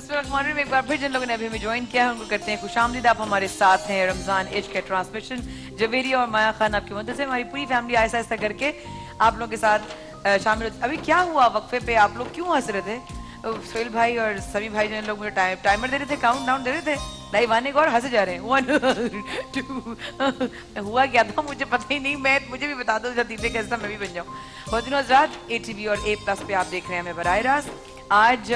बिस्मिल्लाहिर्रहमानिर्रहीम। एक बार फिर जिन लोगों ने अभी हमें ज्वाइन किया है उनको करते हैं खुशामदीद। आप हमारे साथ हैं रमजान इश्क के ट्रांसमिशन। जवेरी और माया खान आपकी मदद से हमारी पूरी फैमिली आहिस्ता आहिस्ता करके आप लोग के साथ शामिल होती। अभी क्या हुआ वक्फे पे आप लोग क्यों हंस रहे थे? सोहेल भाई और सभी भाई जिन लोग मुझे टाइमर दे रहे थे, काउंट डाउन दे रहे थे, लाइव आने को और हंसे जा रहे हैं। 1 2 हुआ क्या था मुझे पता ही नहीं। मुझे भी बता दो लतीफे कैसा मैं भी बन जाऊँ। बहुत दिनों रात ATV और A+ पे आप देख रहे हैं हमें बराह रास्त। आज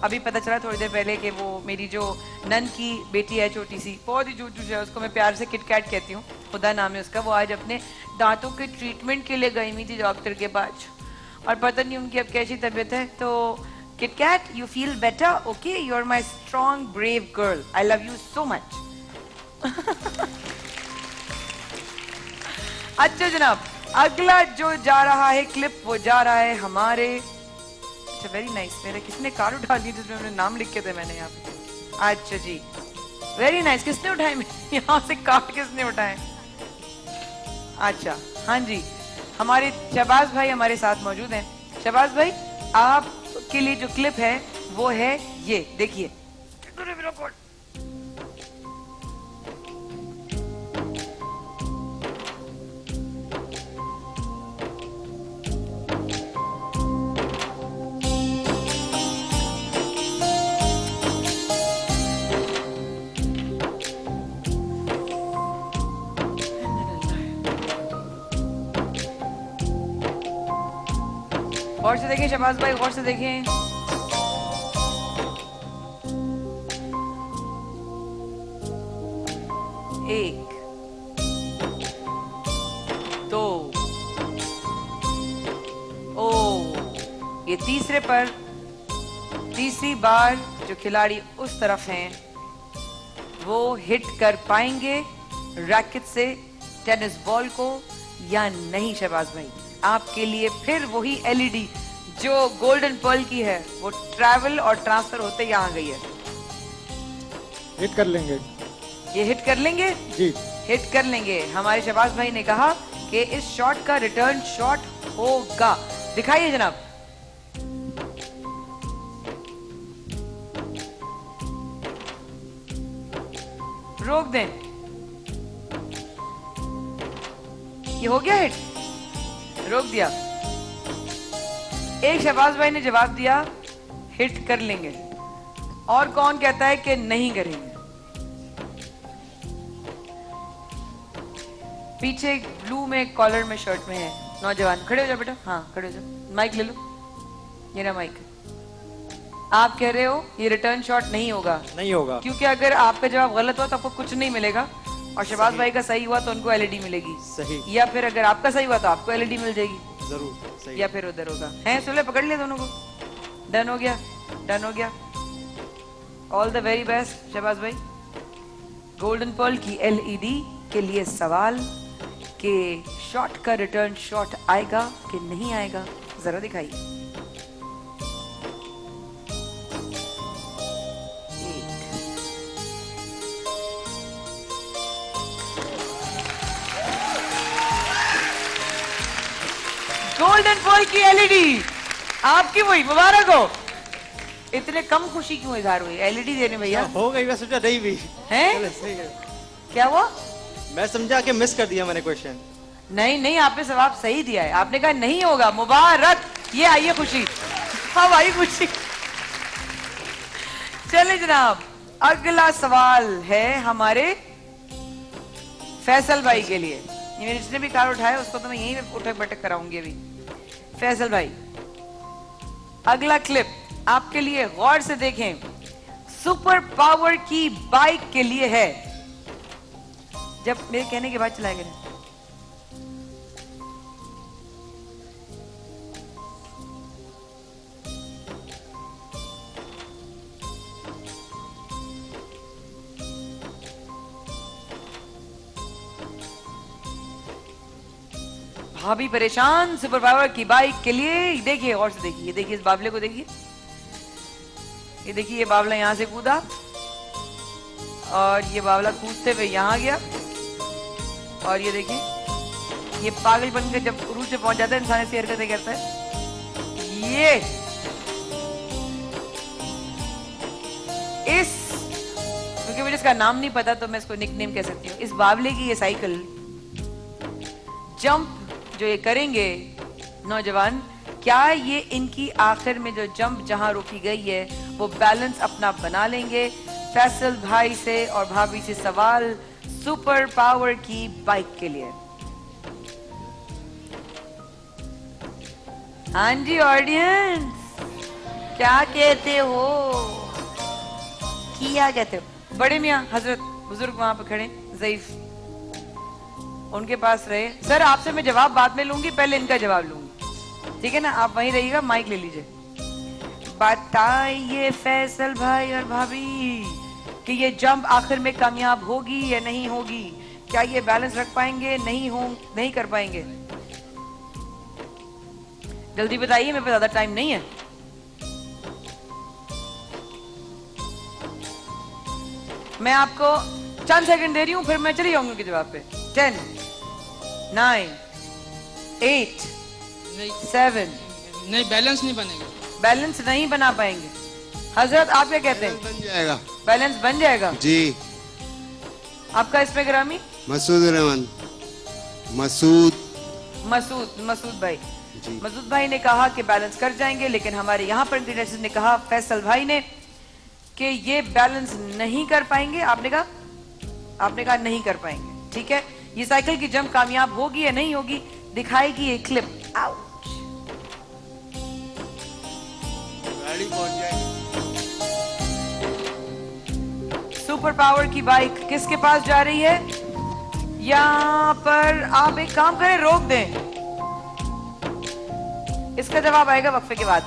अभी पता चला थोड़ी देर पहले कि वो मेरी जो नन की बेटी है छोटी सी, बहुत ही चूचू है, उसको मैं प्यार से किटकैट कहती हूँ, खुदा नाम है उसका। वो आज अपने दांतों के ट्रीटमेंट के लिए गई हुई थी डॉक्टर के पास और पता नहीं उनकी अब कैसी तबीयत है। तो KitKat, you feel better? Okay, you are my strong brave girl, I love you so much. अच्छा जनाब, अगला जो जा रहा है क्लिप वो जा रहा है हमारे, अच्छा वेरी नाइस, मेरे किसने कार्ड उठा ली जिसमें अपने नाम लिखे थे मैंने यहाँ पे। अच्छा जी, वेरी नाइस। किसने उठाए यहाँ से कार्ड, किसने उठाए? अच्छा हाँ जी, हमारे शहबाज भाई हमारे साथ मौजूद हैं। शहबाज भाई, आपके लिए जो क्लिप है वो है ये देखिए। गौर से देखें शहबाज भाई, गौर से देखें। एक, दो, ये तीसरे पर, तीसरी बार जो खिलाड़ी उस तरफ हैं वो हिट कर पाएंगे रैकेट से टेनिस बॉल को या नहीं? शहबाज भाई, आपके लिए फिर वही LED जो गोल्डन पर्ल की है, वो ट्रैवल और ट्रांसफर होते यहाँ गई है। हिट कर लेंगे, ये हिट कर लेंगे जी, हिट कर लेंगे। हमारे शहबाज भाई ने कहा कि इस शॉट का रिटर्न शॉट होगा। दिखाइए जनाब। रोक दें, ये हो गया हिट, रोक दिया। एक शहबाज भाई ने जवाब दिया हिट कर लेंगे, और कौन कहता है कि नहीं करेंगे? पीछे एक ब्लू में कॉलर में शर्ट में है नौजवान, खड़े हो जाओ बेटा, हाँ खड़े हो जाओ, माइक ले लो, ये ना माइक। आप कह रहे हो ये रिटर्न शॉट नहीं होगा? नहीं होगा, क्योंकि अगर आपका जवाब गलत हुआ तो आपको कुछ नहीं मिलेगा और शहबाज भाई का सही हुआ तो उनको LED मिलेगी। सही। या फिर अगर आपका सही हुआ तो आपको LED मिल जाएगी। जरूर सही। या फिर उधर होगा। हैं सुले, पकड़ लिया दोनों को? डन हो गया, डन हो गया। All the very best Shahbaz भाई। गोल्डन पर्ल की LED के लिए सवाल कि शॉट का रिटर्न शॉट आएगा कि नहीं आएगा, जरा दिखाइए। गोल्डन पर्ल की LED आपकी वही, मुबारक हो। इतने कम खुशी क्यों इजहार हुई? LED देने भैया हो गई, मैं समझा नहीं भी है। सही है। क्या हुआ? मैं समझा कि मिस कर दिया मैंने क्वेश्चन। नहीं नहीं, आपने जवाब सही दिया है, आपने कहा नहीं होगा, मुबारक। ये आइए खुशी, अब आई खुशी। चले जनाब, अगला सवाल है हमारे फैसल भाई के लिए। ये जिसने भी कार उठाया उसको तो मैं यहीं पे उठक बैठक कराऊंगी अभी। फैसल भाई, अगला क्लिप आपके लिए, गौर से देखें। सुपर पावर की बाइक के लिए है। जब मेरे कहने के बाद चलाएंगे ना, भाभी परेशान सुपर पावर की बाइक के लिए। देखिए और से देखिए, ये देखिए इस बावले को देखिए, ये देखिए ये बावला यहां से कूदा और ये बावला कूदते हुए यहां गया और ये देखिए ये पागलपन के जब उरूज पे पहुंच जाता है इंसान ऐसी हरकतें करता है। ये इस, क्योंकि मुझे इसका नाम नहीं पता तो मैं इसको निकनेम कह सकती हूँ, इस बावले की ये साइकिल जंप जो ये करेंगे नौजवान, क्या ये इनकी आखिर में जो जंप जहां रोकी गई है वो बैलेंस अपना बना लेंगे? फैसल भाई से और भाभी से सवाल सुपर पावर की बाइक के लिए। हाँ जी ऑडियंस, क्या कहते हो? क्या कहते हो? बड़े मियाँ हजरत बुजुर्ग वहां पे खड़े, ज़ईफ, उनके पास रहे। सर आपसे मैं जवाब बाद में लूंगी, पहले इनका जवाब लूंगी, ठीक है ना? आप वहीं रहिएगा, माइक ले लीजिए। बताइए फैसल भाई और भाभी कि ये जंप आखिर में कामयाब होगी या नहीं होगी? क्या ये बैलेंस रख पाएंगे? नहीं कर पाएंगे? जल्दी बताइए, मेरे पास ज्यादा टाइम नहीं है। मैं आपको चंद सेकंड दे रही हूं, फिर मैं चली जाऊंगी उनके जवाब पे। 10, 9, 8, 7। नहीं, बैलेंस नहीं बनेगा। बैलेंस नहीं बना पाएंगे। हजरत आप क्या कहते हैं? बन जाएगा। बैलेंस बन जाएगा जी। आपका इसमें ग्रामी? मसूद रहमान। मसूद भाई जी। मसूद भाई ने कहा कि बैलेंस कर जाएंगे, लेकिन हमारे यहाँ पर इंटरनेशनल ने कहा, फैसल भाई ने, कि ये बैलेंस नहीं कर पाएंगे। आपने कहा नहीं कर पाएंगे। ठीक है, ये साइकिल की जंप कामयाब होगी या नहीं होगी, दिखाएगी ये क्लिप। आउट। गाड़ी पहुंच जाएगी। सुपर पावर की बाइक किसके पास जा रही है? यहाँ पर आप एक काम करें, रोक दें, इसका जवाब आएगा वक्फे के बाद।